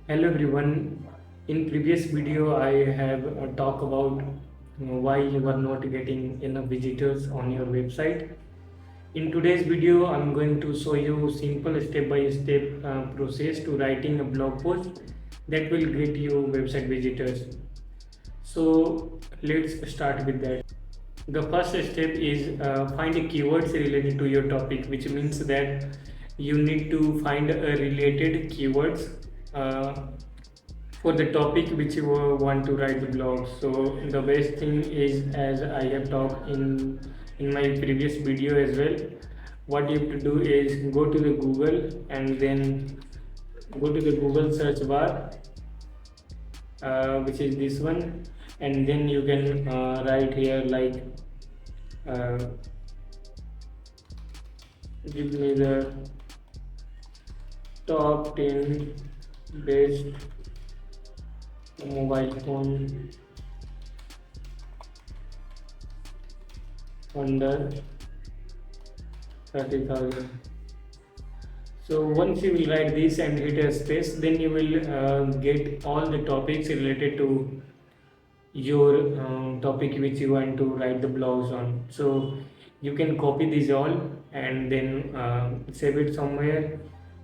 Hello everyone. In previous video, I have talked about why you are not getting enough visitors on your website. In today's video, I'm going to show you simple step-by-step process to writing a blog post that will get you website visitors. So let's start with that. The first step is find keywords related to your topic, which means that you need to find a related keywords uh, for the topic which you want to write the blog. So the best thing is, as I have talked in my previous video as well, what you have to do is go to the Google and then go to the Google search bar, which is this one, and then you can write here like uh, give me the top 10 best mobile phone under 30,000. So once you will write this and hit a space, then you will get all the topics related to your topic which you want to write the blogs on. So you can copy these all and then save it somewhere,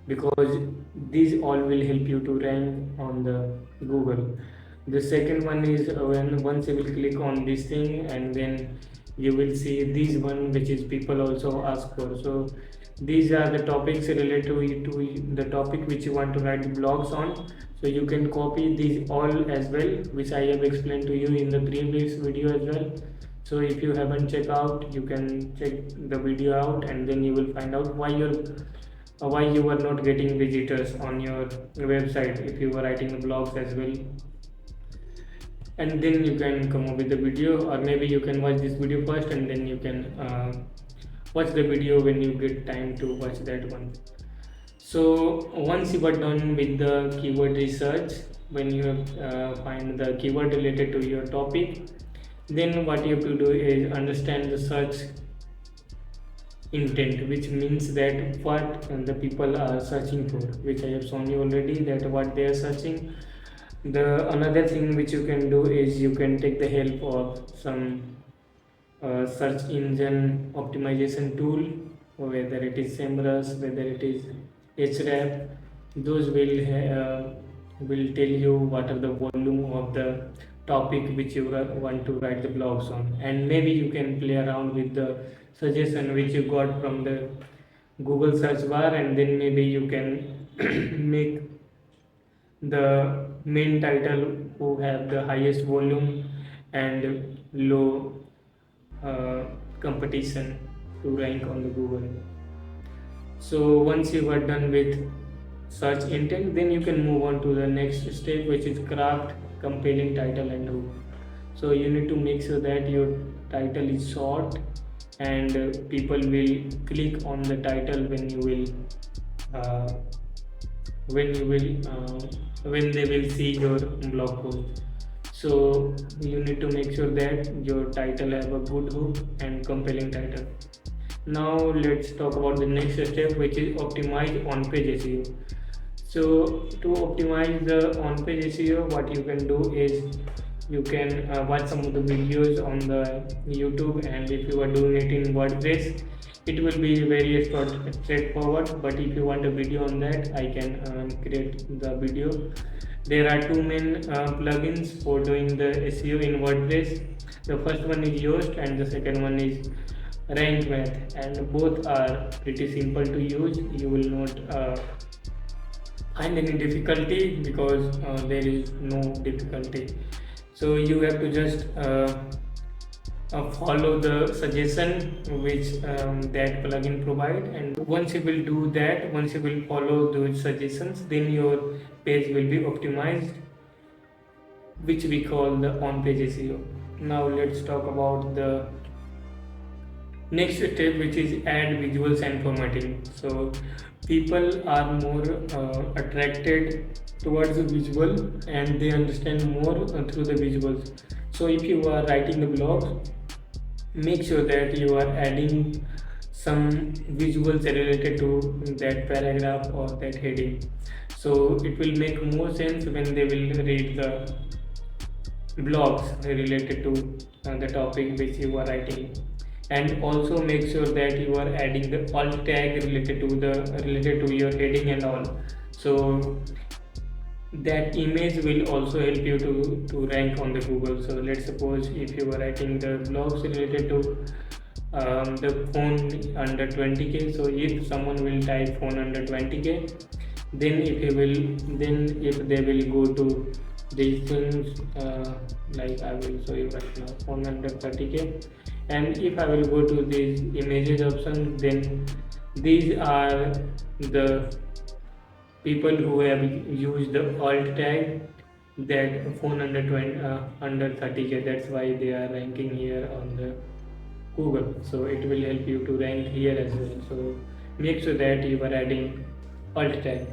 because these all will help you to rank on the Google. The second one is when once you will click on this thing, and then you will see this one which is people also ask for. So these are the topics related to the topic which you want to write blogs on. So you can copy these all as well, which I have explained to you in the previous video as well. So if you haven't checked out, you can check the video out, and then you will find out why you are not getting visitors on your website if you are writing blogs as well. And then you can come up with the video, or maybe you can watch this video first and then you can watch the video when you get time to watch that one. So once you are done with the keyword research, when you find the keyword related to your topic, then what you have to do is understand the search intent, which means that what the people are searching for, which I have shown you already, that what they are searching. The another thing which you can do is you can take the help of some search engine optimization tool, whether it is SEMrush, whether it is Href. Those will tell you what are the volume of the topic which you want to write the blogs on, and maybe you can play around with the suggestion which you got from the Google search bar, and then maybe you can make the main title who have the highest volume and low uh, competition to rank on the Google. So once you are done with search intent, then you can move on to the next step, which is craft compelling title and hook. So you need to make sure that your title is short and people will click on the title when you will uh, when they will see your blog post. So you need to make sure that your title have a good hook and compelling title. Now let's talk about the next step, which is optimize on-page SEO. So to optimize the on-page SEO, what you can do is you can watch some of the videos on the YouTube, and if you are doing it in WordPress, it will be very straightforward. But if you want a video on that, I can create the video. There are two main plugins for doing the SEO in WordPress. The first one is Yoast and the second one is Rank Math, and both are pretty simple to use. You will not find any difficulty, because there is no difficulty. So you have to just follow the suggestion which that plugin provide, and once you will do that, once you will follow those suggestions, then your page will be optimized, which we call the on-page SEO. Now let's talk about the next step, which is add visuals and formatting. So people are more attracted towards the visual, and they understand more through the visuals. So if you are writing the blog, make sure that you are adding some visuals related to that paragraph or that heading. So it will make more sense when they will read the blogs related to the topic which you are writing. And also make sure that you are adding the alt tag related to your heading and all. So that image will also help you to rank on the Google. So let's suppose if you are writing the blogs related to the phone under 20k. So if someone will type phone under 20k, then if they will go to these things, like I will show you right now, phone under 30k. And if I will go to these images option, then these are the people who have used the alt tag that phone under 20 under 30k. That's why they are ranking here on the Google. So it will help you to rank here as well. So make sure that you are adding alt tag.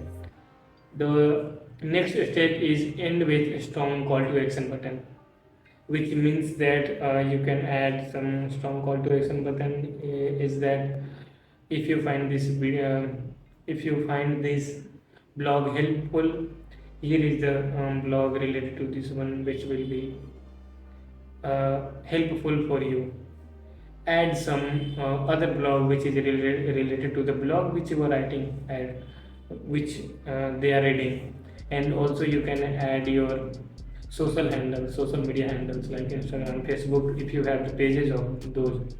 The next step is end with a strong call to action button, which means that you can add some strong call to action button. Is that if you find this video, if you find this blog helpful, here is the blog related to this one which will be helpful for you. Add some other blog which is related to the blog which you are writing, and which they are reading. And also you can add your social media handles like Instagram, Facebook, if you have the pages of those.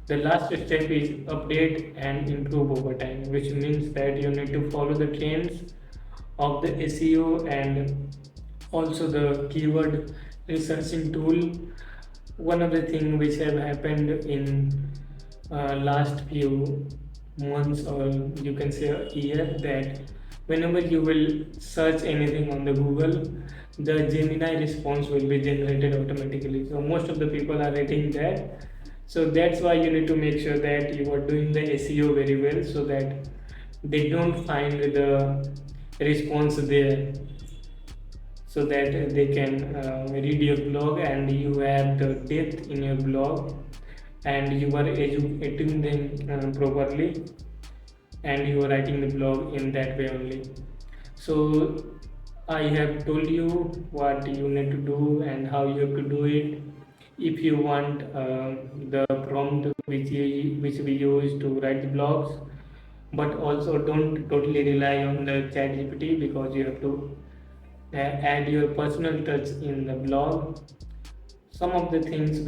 The last step is update and improve over time, which means that you need to follow the trends of the SEO and also the keyword researching tool. One of the things which have happened in last few months, or you can say a year, that whenever you will search anything on the Google, the Gemini response will be generated automatically. So most of the people are reading that. So that's why you need to make sure that you are doing the SEO very well, so that they don't find the response there, so that they can read your blog and you have the depth in your blog and you are educating them properly, and you are writing the blog in that way only. So I have told you what you need to do and how you have to do it. If you want the prompt which we use to write the blogs, but also don't totally rely on the chat GPT, because you have to add your personal touch in the blog. Some of the things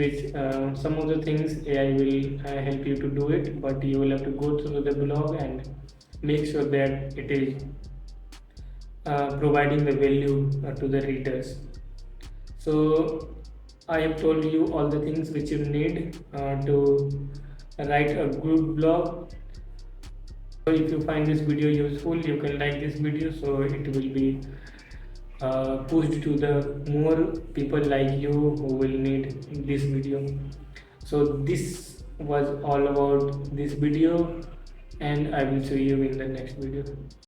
AI will help you to do it, but you will have to go through the blog and make sure that it is providing the value to the readers. So I have told you all the things which you need to write a good blog. So if you find this video useful, you can like this video, so it will be pushed to the more people like you who will need this video. So this was all about this video, and I will see you in the next video.